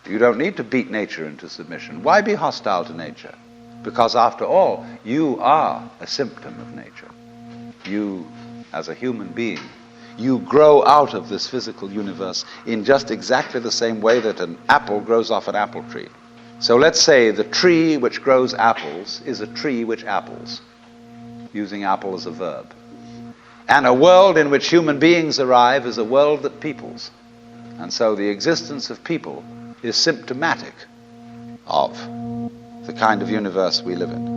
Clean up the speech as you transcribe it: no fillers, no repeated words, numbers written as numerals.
You don't need to beat nature into submission. Why be hostile to nature? Because after all, you are a symptom of nature. You, as a human being, you grow out of this physical universe in just exactly the same way that an apple grows off an apple tree. So let's say the tree which grows apples is a tree which apples, using apple as a verb. And a world in which human beings arrive is a world that peoples. And so the existence of people is symptomatic of the kind of universe we live in.